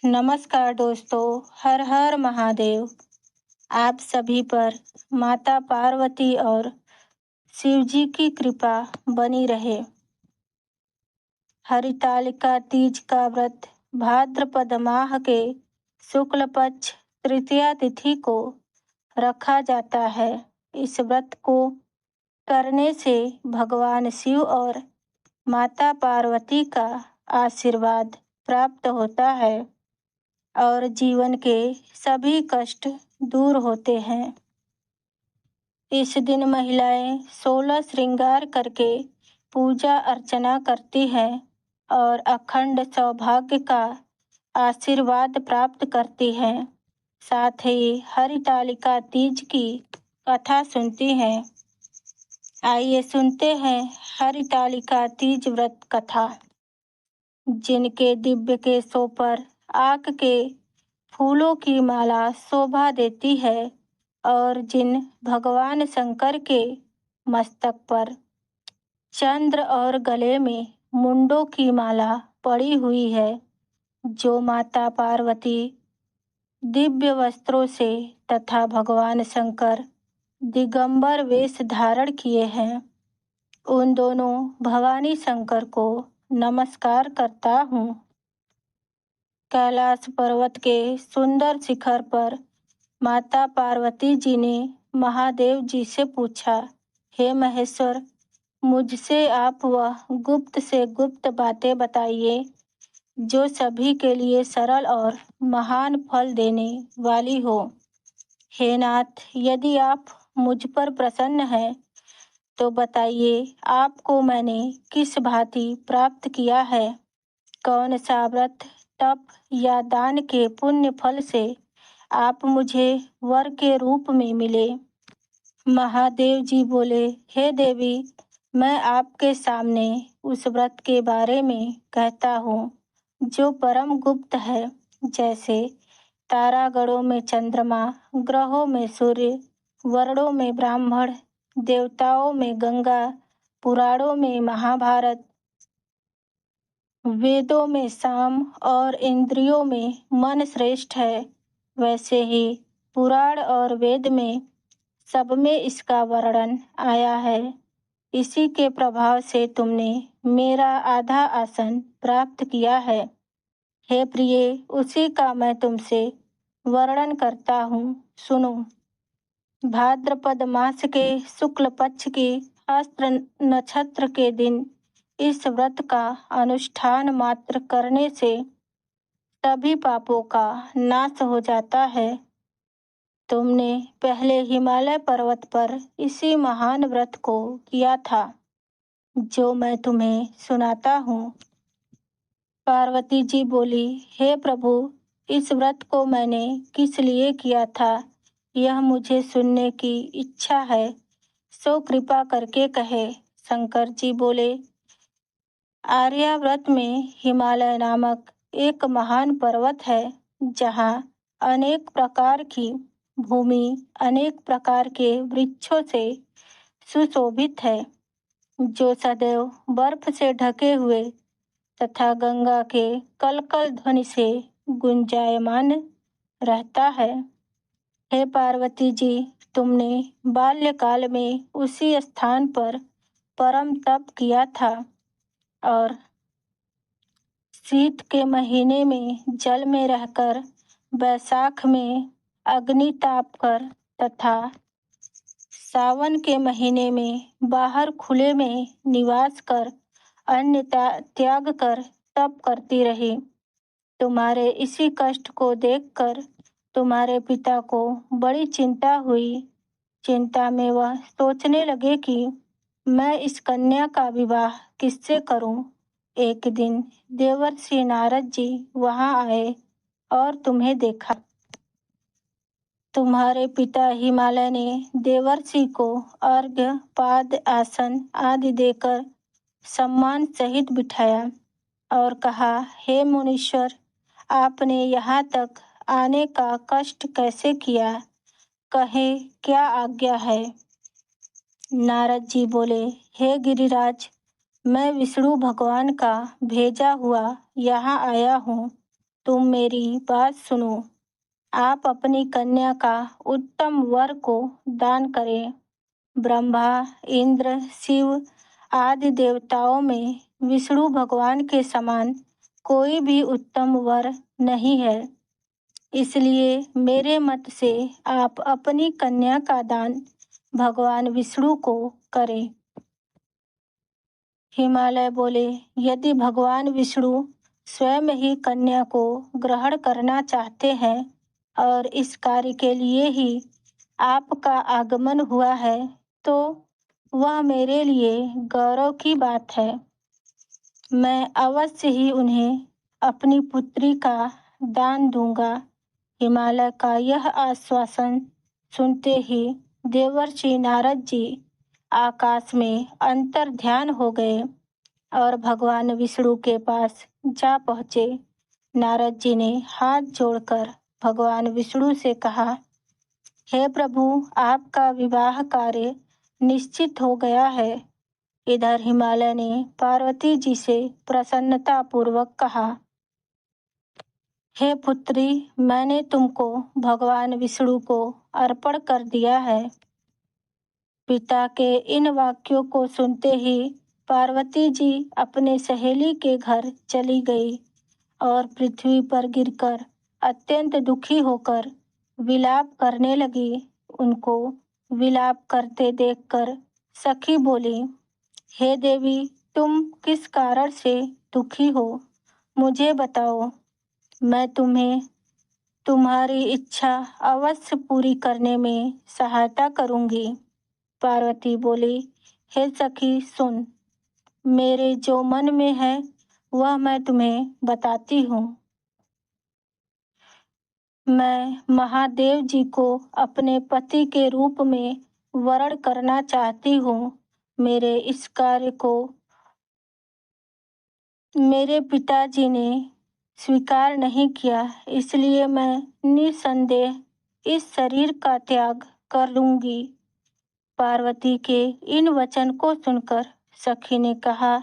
नमस्कार दोस्तों, हर हर महादेव। आप सभी पर माता पार्वती और शिव जी की कृपा बनी रहे। हरितालिका तीज का व्रत भाद्रपद माह के शुक्ल पक्ष तृतीया तिथि को रखा जाता है। इस व्रत को करने से भगवान शिव और माता पार्वती का आशीर्वाद प्राप्त होता है और जीवन के सभी कष्ट दूर होते हैं। इस दिन महिलाएं 16 श्रृंगार करके पूजा अर्चना करती हैं और अखंड सौभाग्य का आशीर्वाद प्राप्त करती हैं। साथ ही हरितालिका तीज की कथा सुनती हैं। आइए सुनते हैं हरितालिका तीज व्रत कथा। जिनके दिव्य केशों पर आक के फूलों की माला शोभा देती है और जिन भगवान शंकर के मस्तक पर चंद्र और गले में मुंडों की माला पड़ी हुई है, जो माता पार्वती दिव्य वस्त्रों से तथा भगवान शंकर दिगंबर वेश धारण किए हैं, उन दोनों भवानी शंकर को नमस्कार करता हूँ। कैलाश पर्वत के सुंदर शिखर पर माता पार्वती जी ने महादेव जी से पूछा, हे महेश्वर, मुझसे आप वह गुप्त से गुप्त बातें बताइए जो सभी के लिए सरल और महान फल देने वाली हो। हे नाथ, यदि आप मुझ पर प्रसन्न हैं तो बताइए, आपको मैंने किस भांति प्राप्त किया है। कौन सा व्रत, तप या दान के पुण्य फल से आप मुझे वर के रूप में मिले। महादेव जी बोले, हे देवी, मैं आपके सामने उस व्रत के बारे में कहता हूँ जो परम गुप्त है। जैसे तारागणों में चंद्रमा, ग्रहों में सूर्य, वर्णों में ब्राह्मण, देवताओं में गंगा, पुराणों में महाभारत, वेदों में साम और इंद्रियों में मन श्रेष्ठ है, वैसे ही पुराण और वेद में सब में इसका वर्णन आया है। इसी के प्रभाव से तुमने मेरा आधा आसन प्राप्त किया है। हे प्रिय, उसी का मैं तुमसे वर्णन करता हूँ, सुनो। भाद्रपद मास के शुक्ल पक्ष की हस्त नक्षत्र के दिन इस व्रत का अनुष्ठान मात्र करने से सभी पापों का नाश हो जाता है। तुमने पहले हिमालय पर्वत पर इसी महान व्रत को किया था, जो मैं तुम्हें सुनाता हूँ। पार्वती जी बोली, हे प्रभु, इस व्रत को मैंने किस लिए किया था, यह मुझे सुनने की इच्छा है, सो कृपा करके कहे। शंकर जी बोले, आर्याव्रत में हिमालय नामक एक महान पर्वत है, जहाँ अनेक प्रकार की भूमि अनेक प्रकार के वृक्षों से सुशोभित है, जो सदैव बर्फ से ढके हुए तथा गंगा के कलकल ध्वनि से गुंजायमान रहता है। हे पार्वती जी, तुमने बाल्यकाल में उसी स्थान पर परम तप किया था और शीत के महीने में जल में रहकर, बैसाख में अग्नि ताप कर तथा सावन के महीने में बाहर खुले में निवास कर अन्न त्याग कर तप करती रही। तुम्हारे इसी कष्ट को देखकर तुम्हारे पिता को बड़ी चिंता हुई। चिंता में वह सोचने लगे कि मैं इस कन्या का विवाह किससे करूं। एक दिन देवर्षि नारद जी वहां आए और तुम्हें देखा। तुम्हारे पिता हिमालय ने देवर्षि को अर्घ्य, पाद आसन आदि देकर सम्मान सहित बिठाया और कहा, हे मुनीश्वर, आपने यहाँ तक आने का कष्ट कैसे किया, कहे क्या आज्ञा है। नारद जी बोले, हे गिरिराज, मैं विष्णु भगवान का भेजा हुआ यहाँ आया हूँ। तुम मेरी बात सुनो। आप अपनी कन्या का उत्तम वर को दान करें। ब्रह्मा, इंद्र, शिव आदि देवताओं में विष्णु भगवान के समान कोई भी उत्तम वर नहीं है। इसलिए मेरे मत से आप अपनी कन्या का दान भगवान विष्णु को करें। हिमालय बोले, यदि भगवान विष्णु स्वयं ही कन्या को ग्रहण करना चाहते हैं और इस कार्य के लिए ही आपका आगमन हुआ है, तो वह मेरे लिए गौरव की बात है। मैं अवश्य ही उन्हें अपनी पुत्री का दान दूंगा। हिमालय का यह आश्वासन सुनते ही देवर्षि नारद जी आकाश में अंतर्ध्यान हो गए और भगवान विष्णु के पास जा पहुँचे। नारद जी ने हाथ जोड़कर भगवान विष्णु से कहा, हे प्रभु, आपका विवाह कार्य निश्चित हो गया है। इधर हिमालय ने पार्वती जी से प्रसन्नता पूर्वक कहा, हे पुत्री, मैंने तुमको भगवान विष्णु को अर्पण कर दिया है। पिता के इन वाक्यों को सुनते ही पार्वती जी अपने सहेली के घर चली गई और पृथ्वी पर गिरकर अत्यंत दुखी होकर विलाप करने लगी। उनको विलाप करते देखकर सखी बोली, हे देवी, तुम किस कारण से दुखी हो? मुझे बताओ, मैं तुम्हें तुम्हारी इच्छा अवश्य पूरी करने में सहायता करूंगी। पार्वती बोली, हे सखी, सुन, मेरे जो मन में है वह मैं तुम्हें बताती हूँ। मैं महादेव जी को अपने पति के रूप में वरण करना चाहती हूँ। मेरे इस कार्य को मेरे पिताजी ने स्वीकार नहीं किया, इसलिए मैं निसंदेह इस शरीर का त्याग कर लूंगी। पार्वती के इन वचन को सुनकर सखी ने कहा,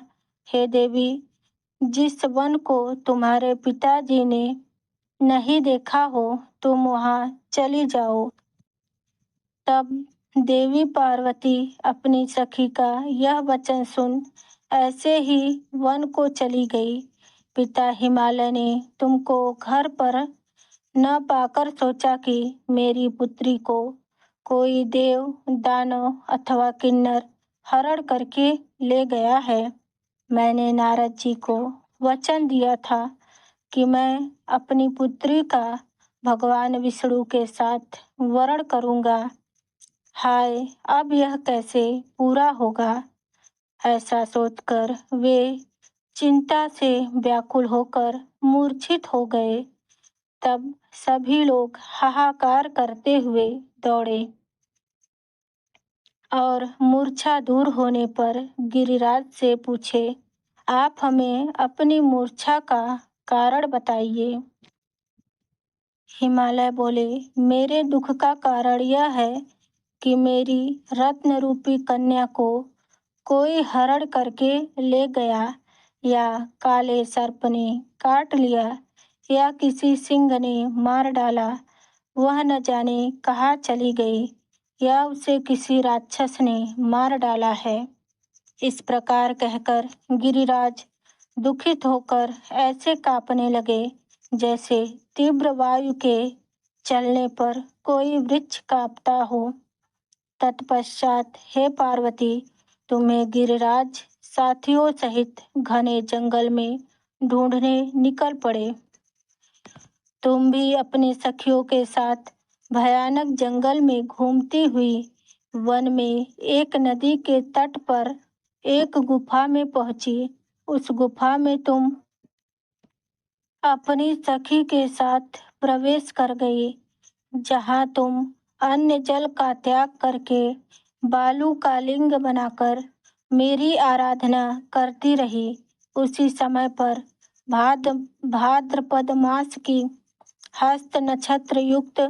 हे देवी, जिस वन को तुम्हारे पिताजी ने नहीं देखा हो, तुम वहां चली जाओ। तब देवी पार्वती अपनी सखी का यह वचन सुन ऐसे ही वन को चली गई। पिता हिमालय ने तुमको घर पर न पाकर सोचा कि मेरी पुत्री को कोई देव, दानव अथवा किन्नर हरण करके ले गया है। मैंने नारद जी को वचन दिया था कि मैं अपनी पुत्री का भगवान विष्णु के साथ वरण करूंगा। हाय, अब यह कैसे पूरा होगा? ऐसा सोचकर वे चिंता से व्याकुल होकर मूर्छित हो गए। तब सभी लोग हाहाकार करते हुए दौड़े और मूर्छा दूर होने पर गिरिराज से पूछे, आप हमें अपनी मूर्छा का कारण बताइए। हिमालय बोले, मेरे दुख का कारण यह है कि मेरी रत्न रूपी कन्या को कोई हरण करके ले गया, या काले सर्प ने काट लिया, या किसी सिंह ने मार डाला। वह न जाने कहाँ चली गई, या उसे किसी राक्षस ने मार डाला है। इस प्रकार कहकर गिरिराज दुखित होकर ऐसे कांपने लगे जैसे तीव्र वायु के चलने पर कोई वृक्ष कांपता हो। तत्पश्चात हे पार्वती, तुम्हें गिरिराज साथियों सहित घने जंगल में ढूंढने निकल पड़े। तुम भी अपने सखियों के साथ भयानक जंगल में घूमती हुई वन में एक नदी के तट पर एक गुफा में पहुंची। उस गुफा में तुम अपनी सखी के साथ प्रवेश कर गई, जहां तुम अन्य जल का त्याग करके बालू का लिंग बनाकर मेरी आराधना करती रही। उसी समय पर भाद्रपद मास की हस्त नक्षत्र युक्त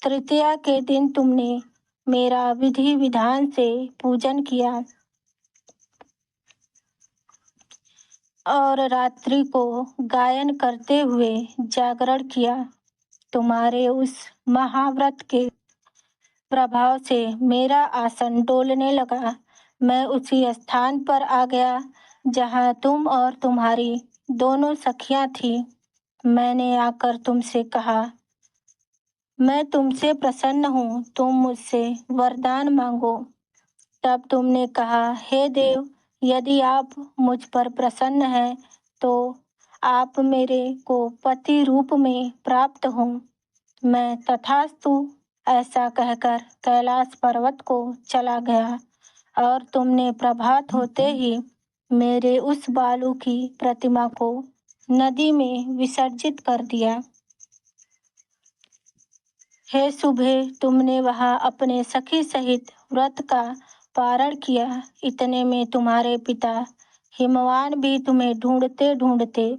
तृतीया के दिन तुमने मेरा विधि विधान से पूजन किया और रात्रि को गायन करते हुए जागरण किया। तुम्हारे उस महाव्रत के प्रभाव से मेरा आसन डोलने लगा। मैं उसी स्थान पर आ गया जहाँ तुम और तुम्हारी दोनों सखियां थी। मैंने आकर तुमसे कहा, मैं तुमसे प्रसन्न हूँ, तुम मुझसे वरदान मांगो। तब तुमने कहा, हे देव, यदि आप मुझ पर प्रसन्न हैं तो आप मेरे को पति रूप में प्राप्त हो। मैं तथास्तु ऐसा कहकर कैलाश पर्वत को चला गया और तुमने प्रभात होते ही मेरे उस बालू की प्रतिमा को नदी में विसर्जित कर दिया। हे सुबह, तुमने वहां अपने सखी सहित व्रत का पारण किया। इतने में तुम्हारे पिता हिमवान भी तुम्हें ढूंढते ढूंढते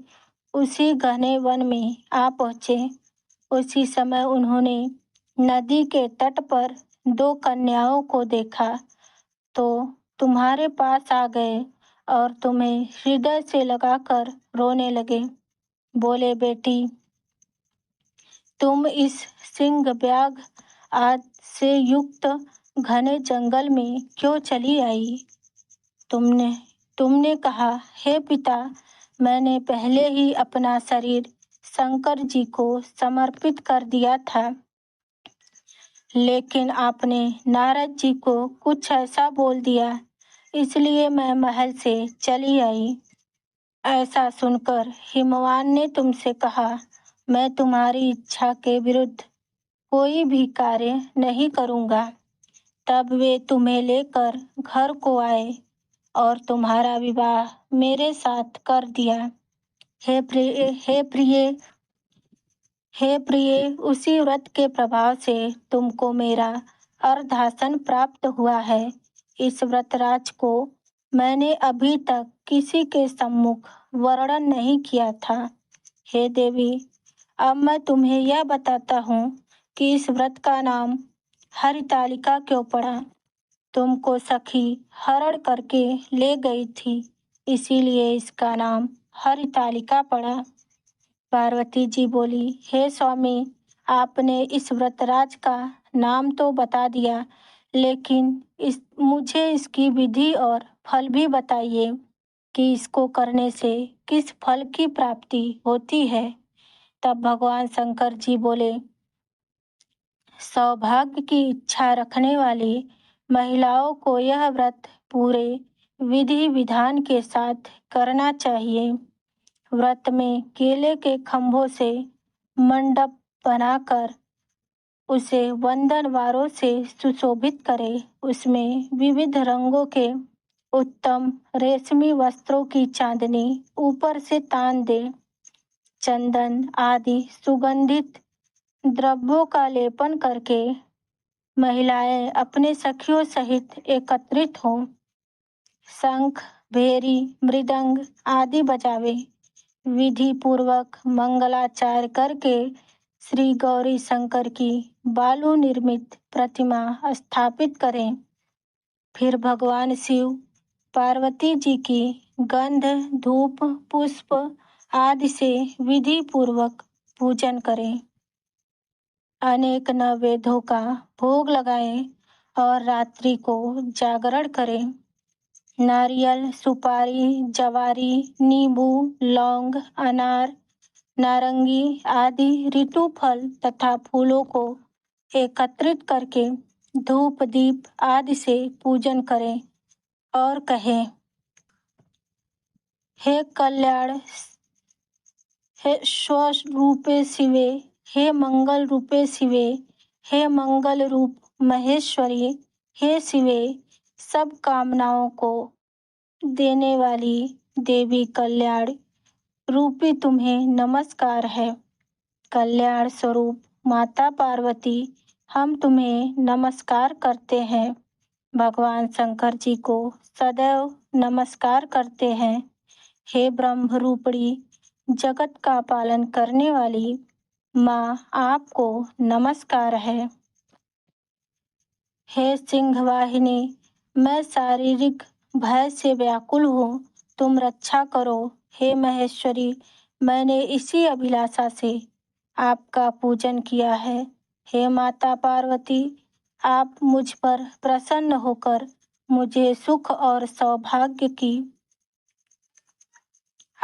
उसी घने वन में आ पहुंचे। उसी समय उन्होंने नदी के तट पर दो कन्याओं को देखा तो तुम्हारे पास आ गए और तुम्हें हृदय से लगाकर रोने लगे। बोले, बेटी, तुम इस सिंह व्याघ्र आदि से युक्त घने जंगल में क्यों चली आई? तुमने तुमने कहा, हे पिता, मैंने पहले ही अपना शरीर शंकर जी को समर्पित कर दिया था, लेकिन आपने नारद जी को कुछ ऐसा बोल दिया, इसलिए मैं महल से चली आई। ऐसा सुनकर हिमवान ने तुमसे कहा, मैं तुम्हारी इच्छा के विरुद्ध कोई भी कार्य नहीं करूँगा। तब वे तुम्हें लेकर घर को आए और तुम्हारा विवाह मेरे साथ कर दिया। हे प्रिय, हे प्रिय, हे प्रिय, उसी व्रत के प्रभाव से तुमको मेरा अर्धासन प्राप्त हुआ है। इस व्रतराज को मैंने अभी तक किसी के सम्मुख वर्णन नहीं किया था। हे देवी, अब मैं तुम्हें यह बताता हूँ कि इस व्रत का नाम हरितालिका क्यों पड़ा। तुमको सखी हरण करके ले गई थी, इसीलिए इसका नाम हरितालिका पड़ा। पार्वती जी बोली, हे स्वामी, आपने इस व्रतराज का नाम तो बता दिया, लेकिन मुझे इसकी विधि और फल भी बताइए कि इसको करने से किस फल की प्राप्ति होती है। तब भगवान शंकर जी बोले, सौभाग्य की इच्छा रखने वाली महिलाओं को यह व्रत पूरे विधि विधान के साथ करना चाहिए। व्रत में केले के खंभों से मंडप बनाकर उसे वंदनवारों से सुशोभित करें। उसमें विविध रंगों के उत्तम रेशमी वस्त्रों की चांदनी ऊपर से तान दे। चंदन आदि सुगंधित द्रव्यों का लेपन करके महिलाएं अपने सखियों सहित एकत्रित हों। शंख, भेरी, मृदंग आदि बजावे। विधि पूर्वक मंगलाचार्य करके श्री गौरी शंकर की बालू निर्मित प्रतिमा स्थापित करें। फिर भगवान शिव, पार्वती जी की गंध, धूप, पुष्प आदि से विधि पूर्वक पूजन करें। अनेक नैवेद्यों का भोग लगाएं और रात्रि को जागरण करें। नारियल, सुपारी, जवारी, नींबू, लौंग, अनार, नारंगी आदि ऋतु फल तथा फूलों को एकत्रित करके धूप दीप आदि से पूजन करें और कहें, हे कल्याण, हे स्वरूपे शिवे, हे मंगल रूपे शिवे, हे मंगल रूप महेश्वरी, हे शिवे, सब कामनाओं को देने वाली देवी कल्याण रूपी तुम्हें नमस्कार है। कल्याण स्वरूप माता पार्वती, हम तुम्हें नमस्कार करते हैं। भगवान शंकर जी को सदैव नमस्कार करते हैं। हे ब्रह्म रूपणी जगत का पालन करने वाली माँ, आपको नमस्कार है। हे सिंहवाहिनी, मैं शारीरिक भय से व्याकुल हूँ, तुम रक्षा करो। हे महेश्वरी, मैंने इसी अभिलाषा से आपका पूजन किया है। हे माता पार्वती, आप मुझ पर प्रसन्न होकर मुझे सुख और सौभाग्य की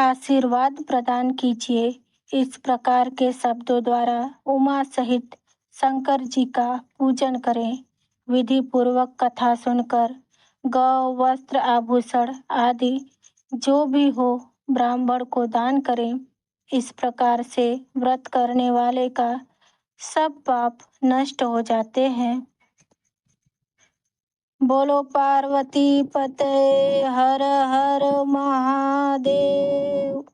आशीर्वाद प्रदान कीजिए। इस प्रकार के शब्दों द्वारा उमा सहित शंकर जी का पूजन करें। विधि पूर्वक कथा सुनकर गौ, वस्त्र, आभूषण आदि जो भी हो ब्राह्मण को दान करें। इस प्रकार से व्रत करने वाले का सब पाप नष्ट हो जाते हैं। बोलो पार्वती पते हर हर महादेव।